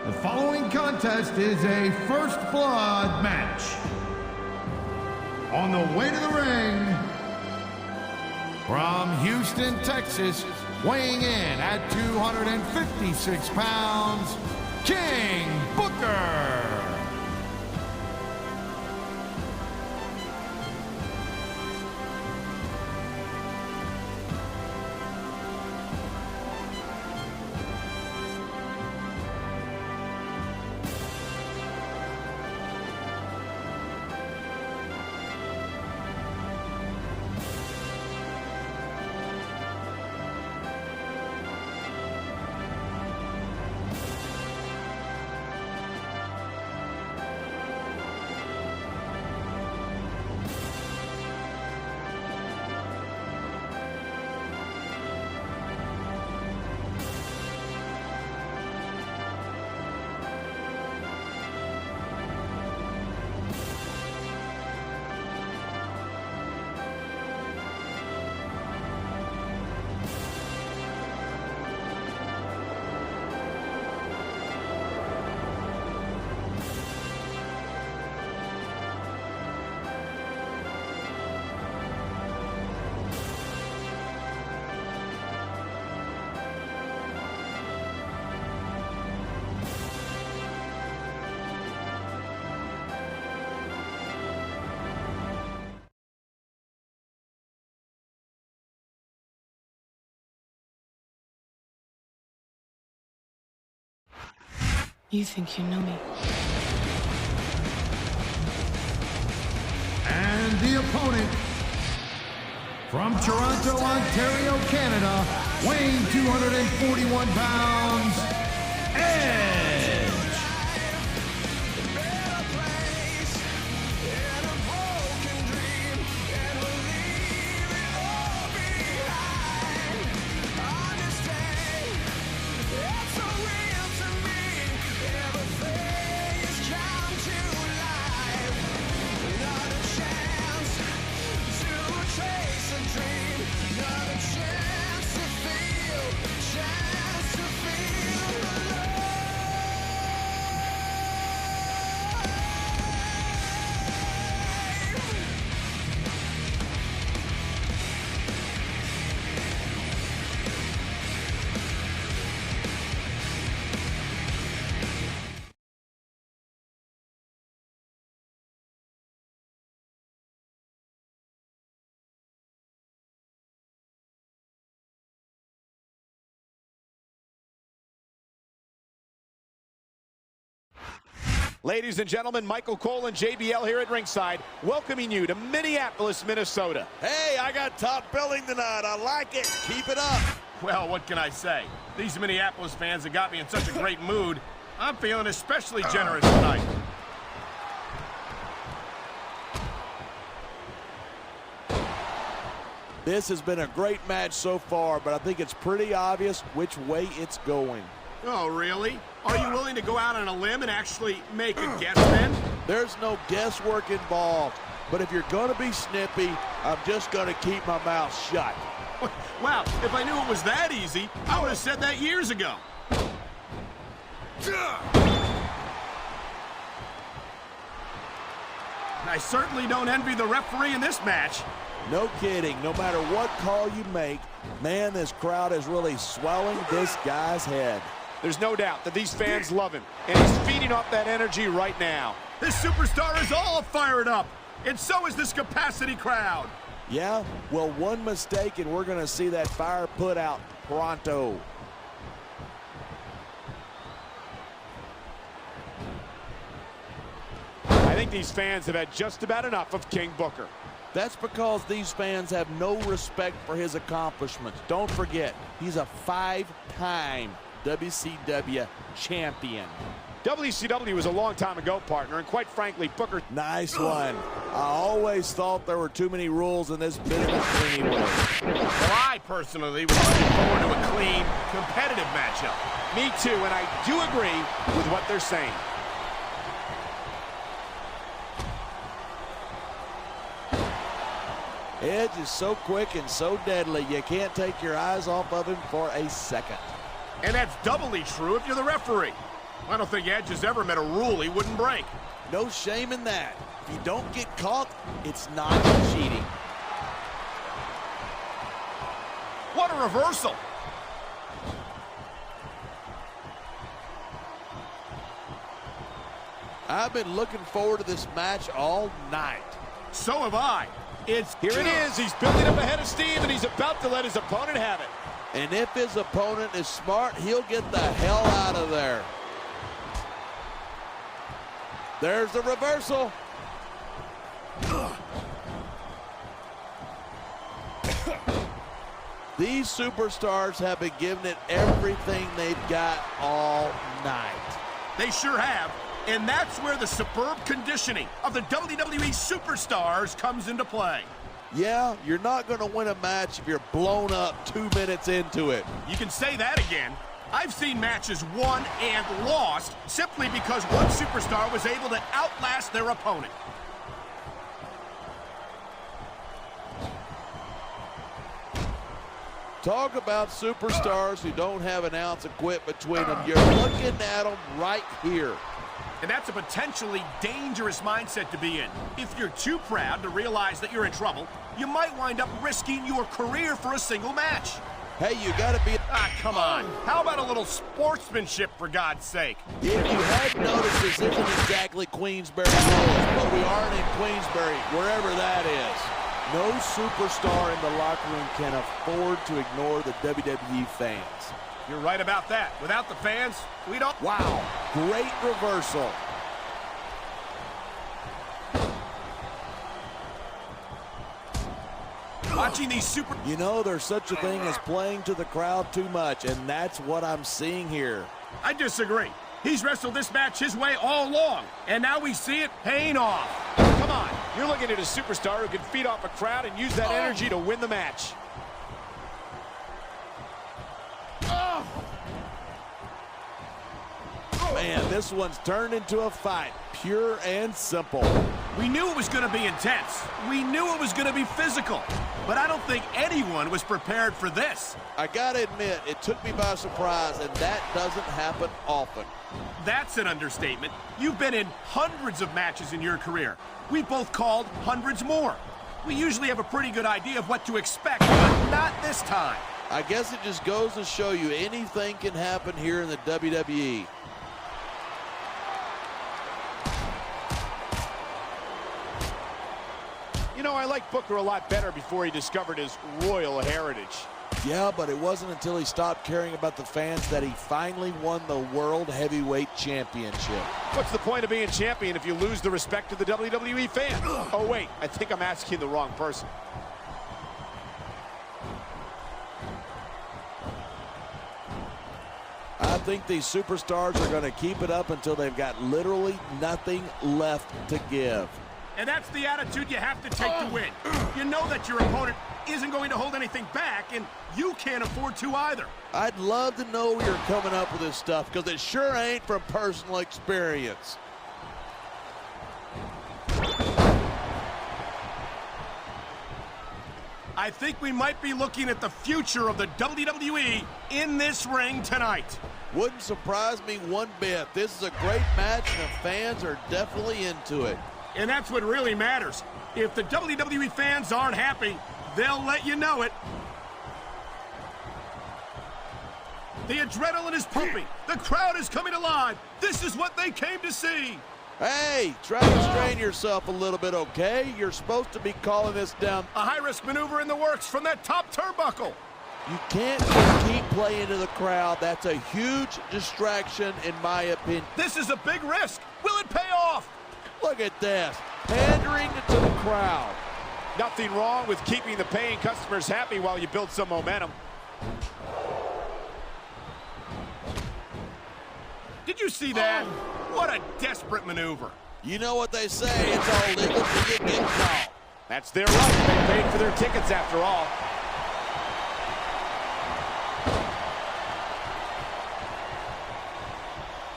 The following contest is a first blood match. On the way to the ring, from Houston, Texas, weighing in at 256 pounds, King Booker. You think you know me. And the opponent, from Toronto, Ontario, Canada, weighing 241 pounds, Edge. Ladies and gentlemen, Michael Cole and JBL here at ringside, welcoming you to Minneapolis, Minnesota. Hey, I got top billing tonight. I like it. Keep it up. Well, what can I say? These Minneapolis fans have got me in such a great mood. I'm feeling especially generous tonight. This has been a great match so far, but I think it's pretty obvious which way it's going. Oh, really? Are you willing to go out on a limb and actually make a guess then? There's no guesswork involved, but if you're going to be snippy, I'm just going to keep my mouth shut. Wow, if I knew it was that easy, I would have said that years ago. I certainly don't envy the referee in this match. No kidding. No matter what call you make, man, this crowd is really swelling this guy's head. There's no doubt that these fans love him, and he's feeding off that energy right now. This superstar is all fired up, and so is this capacity crowd. Yeah, well, one mistake, and we're going to see that fire put out pronto. I think these fans have had just about enough of King Booker. That's because these fans have no respect for his accomplishments. Don't forget, he's a 5-time WCW champion. WCW was a long time ago, partner, and quite frankly, Booker... Nice one. I always thought there were too many rules in this business anyway. Well, I personally was looking forward to a clean, competitive matchup. Me too, and I do agree with what they're saying. Edge is so quick and so deadly, you can't take your eyes off of him for a second. And that's doubly true if you're the referee. I don't think Edge has ever met a rule he wouldn't break. No shame in that. If you don't get caught, it's not cheating. What a reversal. I've been looking forward to this match all night. So have I. Here it is. He's building up a head of steam, and he's about to let his opponent have it. And if his opponent is smart, he'll get the hell out of there. There's the reversal. These superstars have been giving it everything they've got all night. They sure have. And that's where the superb conditioning of the WWE superstars comes into play. Yeah, you're not going to win a match if you're blown up 2 minutes into it. You can say that again. I've seen matches won and lost simply because one superstar was able to outlast their opponent. Talk about superstars who don't have an ounce of quit between them. You're looking at them right here. And that's a potentially dangerous mindset to be in. If you're too proud to realize that you're in trouble, you might wind up risking your career for a single match. Hey, you got to be... Ah, come on. How about a little sportsmanship, for God's sake? If you hadn't noticed, this isn't exactly Queensberry Rules, but we aren't in Queensberry, wherever that is. No superstar in the locker room can afford to ignore the WWE fans. You're right about that. Without the fans, we don't... Wow, great reversal. Watching these super... You know, there's such a thing as playing to the crowd too much, and that's what I'm seeing here. I disagree. He's wrestled this match his way all along, and now we see it paying off. Come on. You're looking at a superstar who can feed off a crowd and use that energy to win the match. Man, this one's turned into a fight, pure and simple. We knew it was going to be intense. We knew it was going to be physical. But I don't think anyone was prepared for this. I gotta admit, it took me by surprise, and that doesn't happen often. That's an understatement. You've been in hundreds of matches in your career. We've both called hundreds more. We usually have a pretty good idea of what to expect, but not this time. I guess it just goes to show you anything can happen here in the WWE. You know, I like Booker a lot better before he discovered his royal heritage. Yeah, but it wasn't until he stopped caring about the fans that he finally won the World Heavyweight Championship. What's the point of being champion if you lose the respect of the WWE fans? Oh, wait, I think I'm asking the wrong person. I think these superstars are going to keep it up until they've got literally nothing left to give. And that's the attitude you have to take to win. You know that your opponent isn't going to hold anything back, and you can't afford to either. I'd love to know where you're coming up with this stuff, because it sure ain't from personal experience. I think we might be looking at the future of the WWE in this ring tonight. Wouldn't surprise me one bit. This is a great match, and the fans are definitely into it. And that's what really matters. If the WWE fans aren't happy, they'll let you know it. The adrenaline is pumping. The crowd is coming alive. This is what they came to see. Hey, try to strain yourself a little bit, okay? You're supposed to be calling this down. A high-risk maneuver in the works from that top turnbuckle. You can't just keep playing to the crowd. That's a huge distraction, in my opinion. This is a big risk. Will it pay off? Look at this, pandering to the crowd. Nothing wrong with keeping the paying customers happy while you build some momentum. Did you see that? What a desperate maneuver. You know what they say, it's all legal till you get caught. That's their right. They paid for their tickets after all.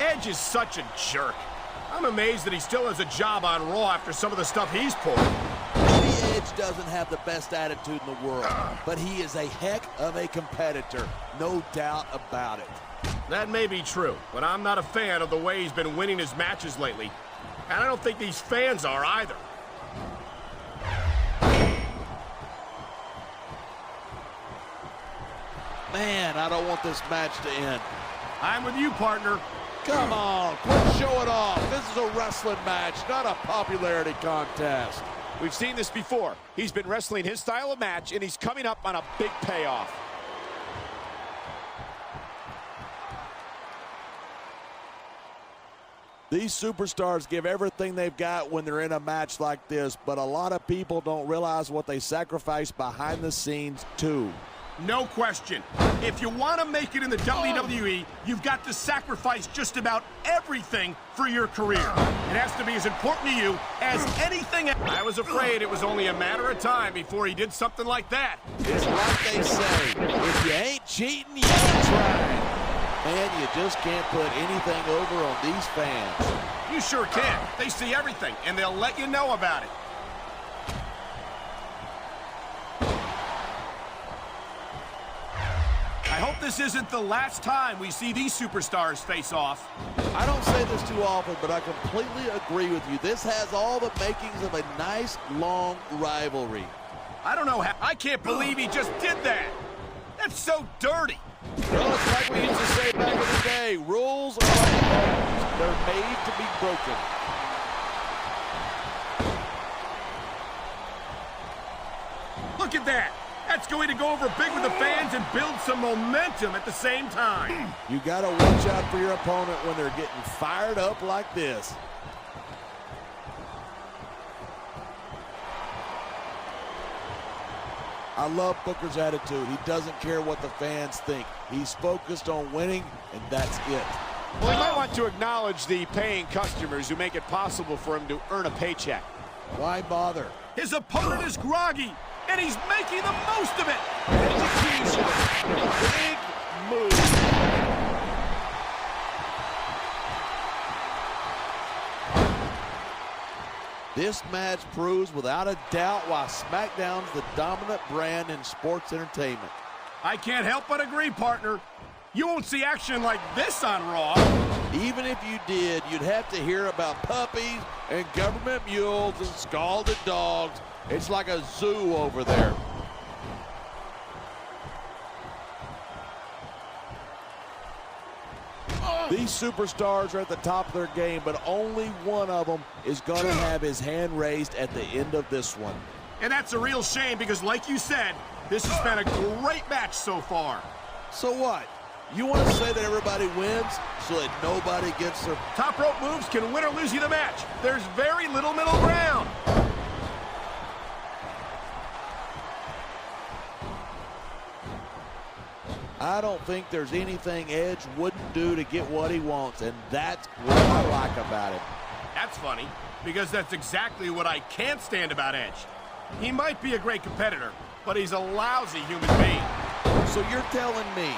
Edge is such a jerk. I'm amazed that he still has a job on Raw after some of the stuff he's pulled. Maybe Edge doesn't have the best attitude in the world, but he is a heck of a competitor, no doubt about it. That may be true, but I'm not a fan of the way he's been winning his matches lately. And I don't think these fans are either. Man, I don't want this match to end. I'm with you, partner. Come on, quit showing off. This is a wrestling match, not a popularity contest. We've seen this before. He's been wrestling his style of match, and he's coming up on a big payoff. These superstars give everything they've got when they're in a match like this, but a lot of people don't realize what they sacrifice behind the scenes, too. No question. If you want to make it in the WWE, you've got to sacrifice just about everything for your career. It has to be as important to you as anything else. I was afraid it was only a matter of time before he did something like that. It's like they say, if you ain't cheating, you ain't trying. Man, you just can't put anything over on these fans. You sure can. They see everything, and they'll let you know about it. I hope this isn't the last time we see these superstars face off. I don't say this too often, but I completely agree with you. This has all the makings of a nice, long rivalry. I don't know how. I can't believe he just did that. That's so dirty. Well, it's like we used to say back in the day, rules are like bones. They're made to be broken. Look at that. That's going to go over big with the fans and build some momentum at the same time. You got to watch out for your opponent when they're getting fired up like this. I love Booker's attitude. He doesn't care what the fans think. He's focused on winning, and that's it. Well, he might want to acknowledge the paying customers who make it possible for him to earn a paycheck. Why bother? His opponent is groggy, and he's making the most of it. Execution. Big move. This match proves without a doubt why SmackDown's the dominant brand in sports entertainment. I can't help but agree, partner. You won't see action like this on Raw. Even if you did, you'd have to hear about puppies and government mules and scalded dogs. It's like a zoo over there. These superstars are at the top of their game, but only one of them is going to have his hand raised at the end of this one. And that's a real shame because, like you said, this has been a great match so far. So what? You want to say that everybody wins so that nobody gets their... Top rope moves can win or lose you the match. There's very little middle ground. I don't think there's anything Edge wouldn't do to get what he wants, and that's what I like about him. That's funny, because that's exactly what I can't stand about Edge. He might be a great competitor, but he's a lousy human being. So you're telling me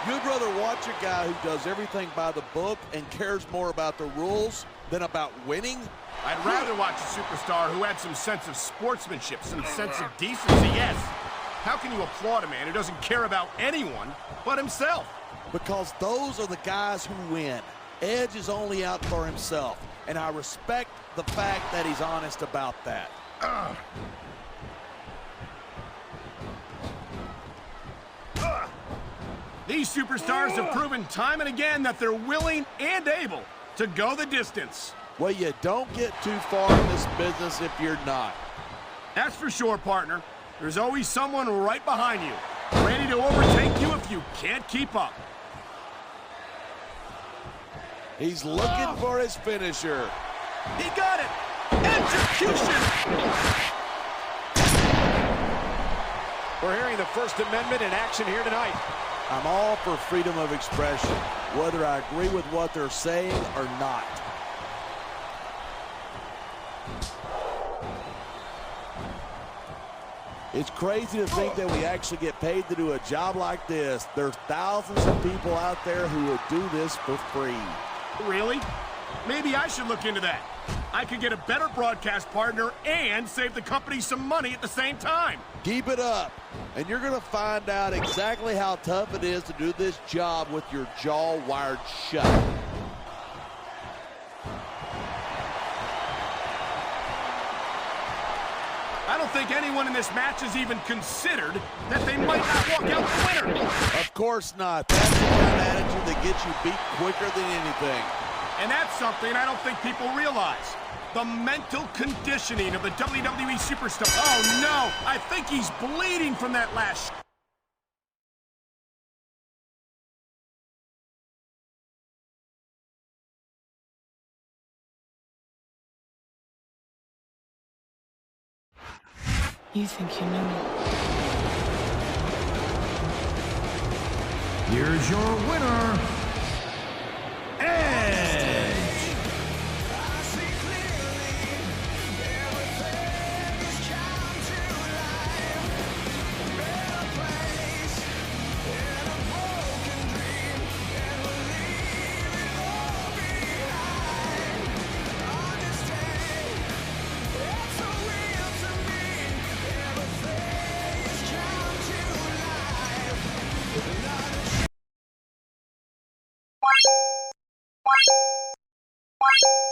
you'd rather watch a guy who does everything by the book and cares more about the rules than about winning? I'd rather watch a superstar who had some sense of sportsmanship, some sense of decency, yes. How can you applaud a man who doesn't care about anyone but himself? Because those are the guys who win. Edge is only out for himself, and I respect the fact that he's honest about that. These superstars have proven time and again that they're willing and able to go the distance. Well, you don't get too far in this business if you're not. That's for sure, partner. There's always someone right behind you, ready to overtake you if you can't keep up. He's looking for his finisher. He got it! Execution! We're hearing the First Amendment in action here tonight. I'm all for freedom of expression, whether I agree with what they're saying or not. It's crazy to think that we actually get paid to do a job like this. There's thousands of people out there who would do this for free. Really? Maybe I should look into that. I could get a better broadcast partner and save the company some money at the same time. Keep it up, and you're going to find out exactly how tough it is to do this job with your jaw wired shut. I don't think anyone in this match has even considered that they might not walk out the winner. Of course not. That's the kind of attitude that gets you beat quicker than anything. And that's something I don't think people realize. The mental conditioning of the WWE superstar. Oh, no. I think he's bleeding from that last You think you know me? Here's your winner, Edge. What?